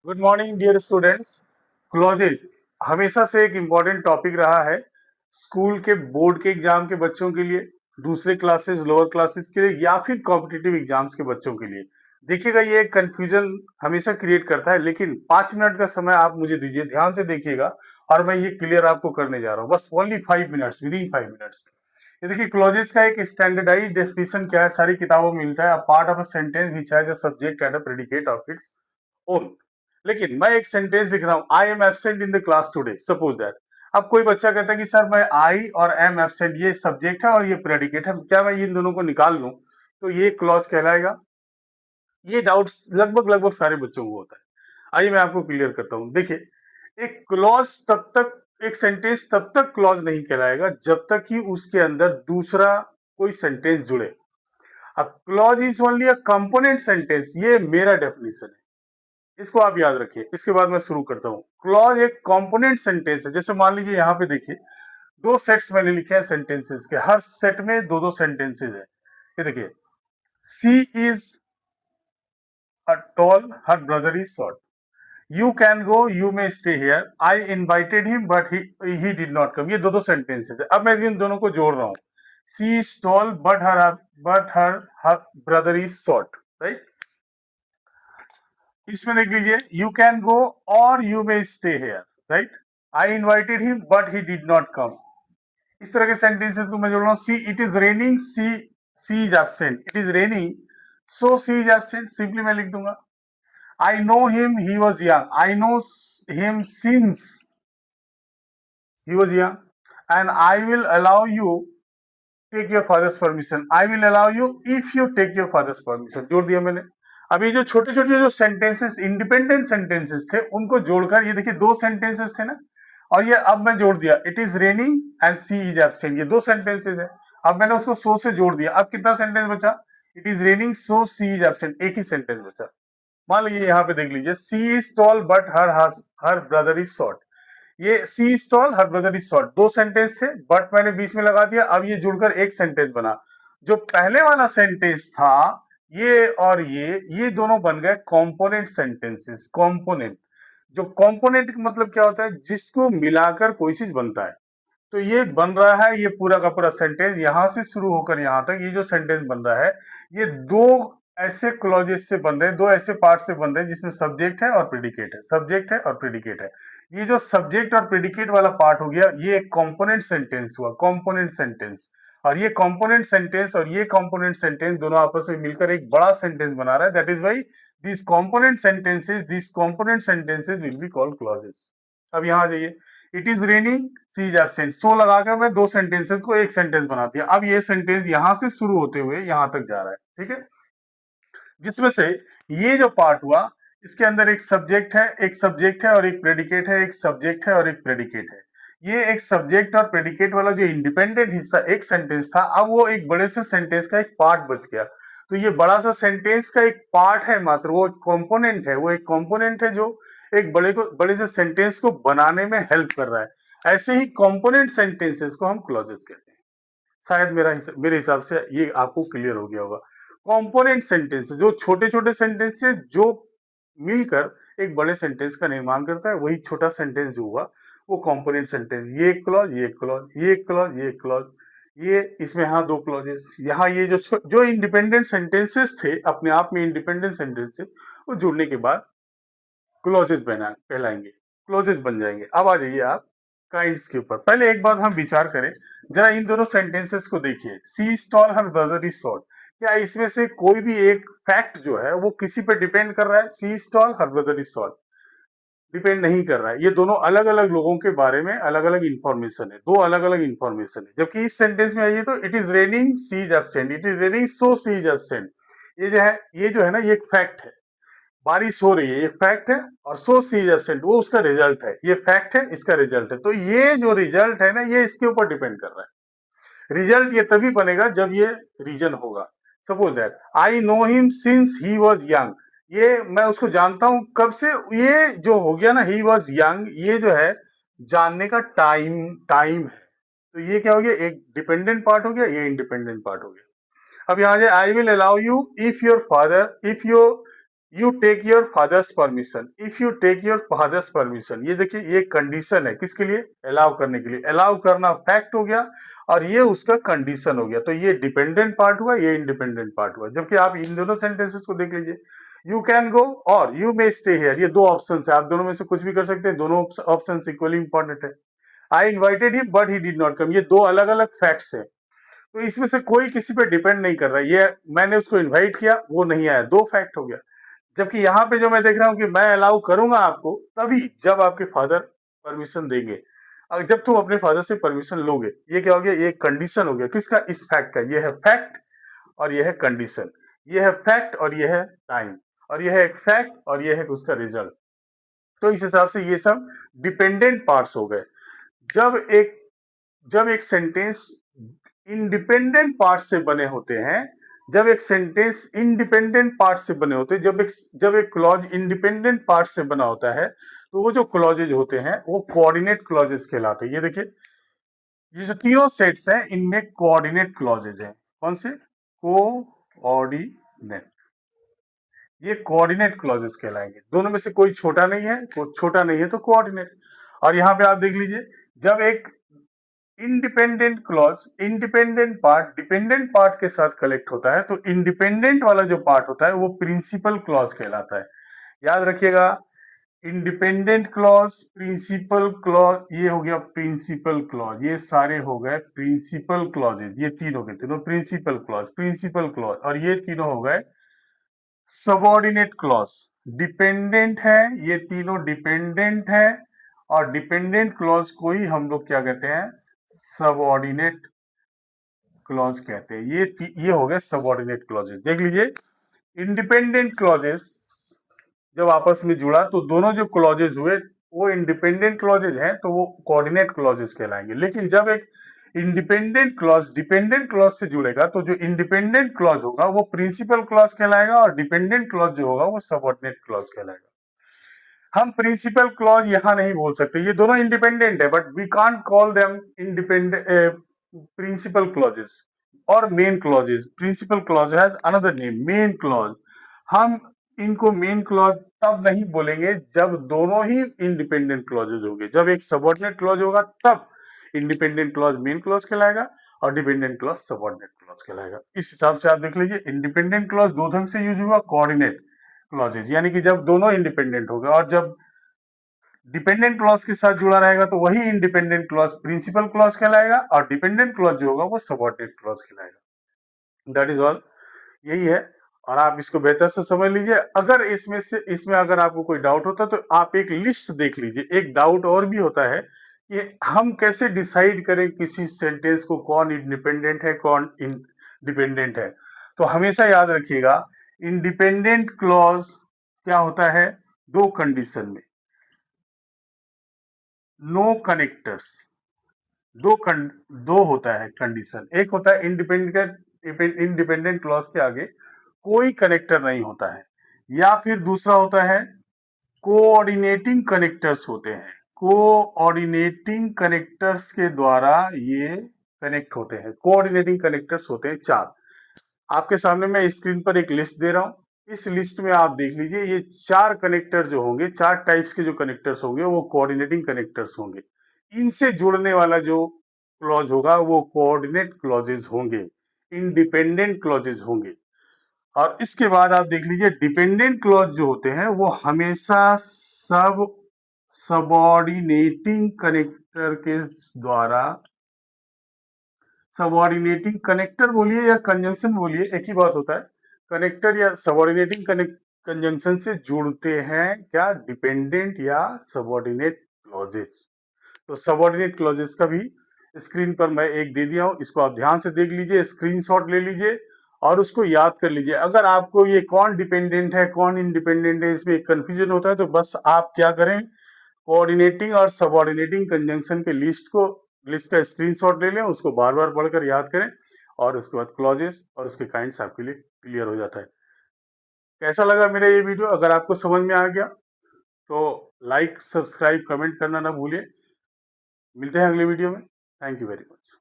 Good morning dear students. Clauses हमेशा से एक इम्पॉर्टेंट टॉपिक रहा है स्कूल के बोर्ड के एग्जाम के बच्चों के लिए, दूसरे क्लासेस लोअर क्लासेस के लिए या फिर कॉम्पिटिटिव एग्जाम्स के बच्चों के लिए। देखिएगा, ये एक कंफ्यूजन हमेशा क्रिएट करता है, लेकिन 5 मिनट का समय आप मुझे दीजिए, ध्यान से देखिएगा और मैं ये क्लियर आपको करने जा रहा हूँ, बस only 5 minutes, with in 5 minutes. ये देखिए, क्लॉजेज का एक स्टैंडर्डाइज डेफिनेशन क्या है, सारी किताबों में मिलता है। A part of a sentence which has a subject and a predicate of its own. लेकिन मैं एक सेंटेंस लिख रहा हूं, I am absent in the class today, suppose that. अब कोई बच्चा कहता है कि सर मैं आई और एम एब्सेंट, ये सब्जेक्ट है और ये प्रेडिकेट है, क्या मैं इन दोनों को निकाल लूं तो ये क्लॉज कहलाएगा? ये डाउट्स लगभग लगभग सारे बच्चों को होता है। आइए मैं आपको क्लियर करता हूं। देखिए, एक क्लॉज तब तक, एक सेंटेंस तब तक क्लॉज नहीं कहलाएगा जब तक कि उसके अंदर दूसरा कोई सेंटेंस जुड़े। अब clause is only a component sentence, ये मेरा डेफिनेशन है, इसको आप याद रखिए। इसके बाद मैं शुरू करता हूं। क्लॉज एक कंपोनेंट सेंटेंस है। जैसे मान लीजिए यहाँ पे देखिए, दो सेट्स मैंने लिखे हैं सेंटेंसेस के, हर सेट में दो दो सेंटेंसेस है। ये देखिए, she is a tall, her brother is short, you can go, you may stay here, I invited him but he did not come. ये दो दो सेंटेंसेस है। अब मैं इन दोनों को जोड़ रहा हूं। She is tall but her brother is short, right. इसमें देख लीजिए, यू कैन गो और you may stay here, right. I invited him but he did not come. इस तरह के सेंटेंसेस को मैं जोड़ रहा हूँ। See it is raining, she is absent, it is raining so she is absent, simply मैं लिख दूंगा। I know him, he was young, I know him since he was young, and I will allow you take your father's permission, I will allow you if you take your father's permission, जोड़ दिया मैंने। अभी जो छोटे छोटे जो sentences, independent sentences थे, उनको जोड़कर, ये देखिए दो सेंटेंसेस थे ना, और ये अब मैं जोड़ दिया, it is raining and she is absent, ये दो सेंटेंसेस है। अब मैंने उसको सो से जोड़ दिया, अब कितना सेंटेंस बचा? It is raining so she is absent, एक ही सेंटेंस बचा। मान लीजिए यहाँ पे देख लीजिए, she is tall but her brother is short. ये she is tall, her brother is short, दो सेंटेंस थे, बट मैंने बीच में लगा दिया, अब ये जुड़कर एक सेंटेंस बना। जो पहले वाला सेंटेंस था, ये और ये दोनों बन गए कंपोनेंट सेंटेंसेस। कंपोनेंट, जो कंपोनेंट का मतलब क्या होता है? जिसको मिलाकर कोई चीज बनता है। तो ये बन रहा है, ये पूरा का पूरा सेंटेंस यहां से शुरू होकर यहां तक, ये जो सेंटेंस बन रहा है, ये दो ऐसे क्लॉजेस से बन रहे हैं, दो ऐसे पार्ट से बन रहे हैं जिसमें सब्जेक्ट है और प्रेडिकेट है, सब्जेक्ट है और प्रेडिकेट है। ये जो सब्जेक्ट और प्रेडिकेट वाला पार्ट हो गया, ये एक कंपोनेंट सेंटेंस हुआ, कंपोनेंट सेंटेंस। और ये कंपोनेंट सेंटेंस और ये कंपोनेंट सेंटेंस दोनों आपस में मिलकर एक बड़ा सेंटेंस बना रहा है। That is why this component sentences will be called clauses. अब यहां जाइए, it is raining, she is absent, so लगाकर मैं दो सेंटेंसेस को एक सेंटेंस बना दिया। अब ये सेंटेंस यहां से शुरू होते हुए यहां तक जा रहा है, ठीक है। जिसमें से ये जो पार्ट हुआ, इसके अंदर एक सब्जेक्ट है, एक सब्जेक्ट है और एक प्रेडिकेट है, एक सब्जेक्ट है और एक प्रेडिकेट है। ये एक सब्जेक्ट और प्रेडिकेट वाला जो इंडिपेंडेंट हिस्सा एक सेंटेंस था, अब वो एक बड़े से सेंटेंस का एक पार्ट बच गया। तो ये बड़ा सा सेंटेंस का एक पार्ट है मात्र, वो एक कंपोनेंट है, वो एक कंपोनेंट है जो एक बड़े से सेंटेंस को बनाने में हेल्प कर रहा है। ऐसे ही कंपोनेंट सेंटेंसेस को हम क्लॉजेस कहते हैं। शायद मेरे हिसाब से ये आपको क्लियर हो गया होगा। कंपोनेंट सेंटेंस जो छोटे छोटे सेंटेंस से जो मिलकर एक बड़े सेंटेंस का निर्माण करता है, वही छोटा सेंटेंस जो हुआ वो कंपोनेंट सेंटेंस। ये एक क्लॉज, ये एक क्लॉज, ये एक क्लॉज, ये एक क्लॉज, ये इसमें हाँ दो क्लॉजेस। यहाँ ये जो इंडिपेंडेंट सेंटेंसेस थे, अपने आप में इंडिपेंडेंट सेंटेंसेस, वो जुड़ने के बाद क्लॉजेस बना कहलाएंगे, क्लॉजेस बन जाएंगे। अब आ जाइए आप काइंड्स के ऊपर। पहले एक बात हम विचार करें, जरा इन दोनों सेंटेंसेस को देखिए। She is tall, her brother is short. क्या इसमें से कोई भी एक फैक्ट जो है वो किसी पे डिपेंड कर रहा है? She is tall, her brother is short depend नहीं कर रहा है। ये दोनों अलग अलग लोगों के बारे में अलग अलग इंफॉर्मेशन है, दो अलग अलग इंफॉर्मेशन है। जबकि इस सेंटेंस में आइए तो it is raining, she is absent, it is raining so she is absent. ये जो है ना, ये एक फैक्ट है, बारिश हो रही है, ये फैक्ट है। और सो सी इज एब्सेंट, वो उसका रिजल्ट है। ये फैक्ट है, इसका रिजल्ट है। तो ये जो रिजल्ट है ना, ये इसके ऊपर डिपेंड कर रहा है। रिजल्ट ये तभी बनेगा जब ये रीजन होगा। Suppose that I know him since he was young, ये मैं उसको जानता हूं कब से। ये जो हो गया ना, ही वॉज यंग, ये जो है जानने का टाइम टाइम है। तो ये क्या हो गया? एक डिपेंडेंट पार्ट हो गया, ये इंडिपेंडेंट पार्ट हो गया। अब यहाँ से I will allow you if your father, if you take your father's permission, if you take your father's permission, ये देखिए ये कंडीशन है किसके लिए, अलाउ करने के लिए, अलाउ करना फैक्ट हो गया और ये उसका कंडीशन हो गया, तो ये डिपेंडेंट पार्ट हुआ, ये इंडिपेंडेंट पार्ट हुआ। जबकि आप इन दोनों सेंटेंसेस को देख लीजिए, यू कैन गो और यू मे स्टे हियर, ये दो ऑप्शन है, आप दोनों में से कुछ भी कर सकते हैं, दोनों ऑप्शन इक्वली इंपॉर्टेंट है। आई invited him but he did not come, ये दो अलग अलग फैक्ट्स है, तो इसमें से कोई किसी पे डिपेंड नहीं कर रहा है, ये मैंने उसको इन्वाइट किया वो नहीं आया, दो फैक्ट हो गया। जबकि यहाँ पे जो मैं देख रहा हूँ कि मैं अलाउ करूंगा आपको तभी जब आपके फादर परमिशन देंगे, और जब तुम अपने फादर से परमिशन लोगे, ये क्या हो गया, ये कंडीशन हो गया किसका, इस फैक्ट का, ये है फैक्ट और ये है कंडीशन, ये है फैक्ट और ये है टाइम, और ये है एक फैक्ट और ये है उसका रिजल्ट। तो इस हिसाब से ये सब डिपेंडेंट पार्ट्स हो गए। जब एक जब एक सेंटेंस इंडिपेंडेंट पार्ट से बने होते हैं, जब एक सेंटेंस इंडिपेंडेंट पार्ट से बने होते हैं, जब एक क्लॉज इंडिपेंडेंट पार्ट से बना होता है, तो वो जो क्लॉजेज होते हैं वो कोऑर्डिनेट क्लॉजेज कहलाते हैं। ये देखिए, ये जो तीनों सेट्स हैं इनमें कोऑर्डिनेट क्लॉजेज हैं। कौन से, कोऑर्डिनेट, ये कोऑर्डिनेट क्लॉजेस कहलाएंगे। दोनों में से कोई छोटा नहीं है, कोई छोटा नहीं है तो कोऑर्डिनेट। और यहां पे आप देख लीजिए, जब एक independent clause independent part dependent part के साथ कलेक्ट होता है, तो इंडिपेंडेंट वाला जो पार्ट होता है वो प्रिंसिपल क्लॉज कहलाता है। याद रखिएगा, इंडिपेंडेंट क्लॉज, प्रिंसिपल क्लॉज, ये हो गया प्रिंसिपल क्लॉज, ये सारे हो गए प्रिंसिपल क्लॉजेज, ये तीन हो गए, तीनों प्रिंसिपल क्लॉज, और ये तीनों हो गए सबऑर्डिनेट क्लॉज। डिपेंडेंट है, ये तीनों डिपेंडेंट है, और डिपेंडेंट क्लॉज को ही हम लोग क्या कहते हैं, सबऑर्डिनेट क्लॉज कहते हैं। ये हो गए सबऑर्डिनेट क्लॉजेस। देख लीजिए, इंडिपेंडेंट क्लॉजेस जब आपस में जुड़ा तो दोनों जो क्लॉजेस हुए वो इंडिपेंडेंट क्लॉजेज हैं, तो वो कोऑर्डिनेट क्लॉजेस कहलाएंगे। लेकिन जब एक इंडिपेंडेंट क्लॉज डिपेंडेंट क्लॉज से जुड़ेगा, तो जो इंडिपेंडेंट क्लॉज होगा वो प्रिंसिपल क्लॉज कहलाएगा, और डिपेंडेंट क्लॉज जो होगा वो सबऑर्डिनेट क्लॉज कहलाएगा। हम प्रिंसिपल क्लॉज यहां नहीं बोल सकते, ये दोनों इंडिपेंडेंट है, but we can't call them independent principal clauses और main clauses. Principal clause has another name, main clause. हम इनको मेन क्लॉज तब नहीं बोलेंगे जब दोनों ही इंडिपेंडेंट क्लॉजेज होंगे। जब एक सबऑर्डिनेट क्लॉज होगा तब इंडिपेंडेंट क्लॉज मेन क्लॉज कहलाएगा और डिपेंडेंट क्लॉज सबऑर्डिनेट क्लॉज कहलाएगा। इस हिसाब से आप देख लीजिए, इंडिपेंडेंट क्लॉज दो ढंग से यूज हुआ, कोऑर्डिनेट क्लॉजेज यानी कि जब दोनों इंडिपेंडेंट हो गए, और जब डिपेंडेंट क्लॉज के साथ जुड़ा रहेगा तो वही इंडिपेंडेंट क्लॉज प्रिंसिपल क्लॉज कहलाएगा, और डिपेंडेंट क्लॉज जो होगा वो सबऑर्डिनेट क्लॉज कहलाएगा। दैट इज ऑल, यही है। और आप इसको बेहतर से समझ लीजिए। अगर इसमें अगर आपको कोई डाउट होता तो आप एक लिस्ट देख लीजिए। एक डाउट और भी होता है कि हम कैसे डिसाइड करें किसी सेंटेंस को कौन इंडिपेंडेंट है कौन डिपेंडेंट है। तो हमेशा याद रखिएगा, इंडिपेंडेंट क्लॉज क्या होता है, दो कंडीशन में, नो कनेक्टर्स, दो होता है कंडीशन। एक होता है इंडिपेंडेंट क्लॉज के आगे कोई कनेक्टर नहीं होता है, या फिर दूसरा होता है कोऑर्डिनेटिंग कनेक्टर्स होते हैं। कोऑर्डिनेटिंग कनेक्टर्स के द्वारा ये कनेक्ट होते हैं। कोऑर्डिनेटिंग कनेक्टर्स होते हैं चार। आपके सामने मैं स्क्रीन पर एक लिस्ट दे रहा हूं, इस लिस्ट में आप देख लीजिए, ये चार कनेक्टर जो होंगे, चार टाइप्स के जो कनेक्टर्स होंगे वो कोऑर्डिनेटिंग कनेक्टर्स होंगे। इनसे जुड़ने वाला जो क्लॉज होगा वो कोऑर्डिनेट क्लॉजेज होंगे, इंडिपेंडेंट क्लॉजेज होंगे। और इसके बाद आप देख लीजिए, डिपेंडेंट क्लॉज जो होते हैं वो हमेशा सबऑर्डिनेटिंग कनेक्टर के द्वारा, सबऑर्डिनेटिंग कनेक्टर बोलिए या कंजंक्शन बोलिए, एक ही बात होता है, कनेक्टर या सबऑर्डिनेटिंग कंजंक्शन से जुड़ते हैं क्या, डिपेंडेंट या सबऑर्डिनेट क्लॉजेस। तो सबऑर्डिनेट क्लॉजेस का भी स्क्रीन पर मैं एक दे दिया हूं, इसको आप ध्यान से देख लीजिए, स्क्रीनशॉट ले लीजिए और उसको याद कर लीजिए। अगर आपको ये कौन डिपेंडेंट है कौन इंडिपेंडेंट है इसमें कंफ्यूजन होता है, तो बस आप क्या करें, कोऑर्डिनेटिंग और सबऑर्डिनेटिंग कंजंक्शन के लिस्ट का स्क्रीनशॉट ले लें, उसको बार बार पढ़कर याद करें, और उसके बाद क्लॉजेस और उसके काइंड्स आपके लिए क्लियर हो जाता है। कैसा लगा मेरा ये वीडियो? अगर आपको समझ में आ गया तो लाइक सब्सक्राइब कमेंट करना ना भूलिए। मिलते हैं अगले वीडियो में। Thank you very much.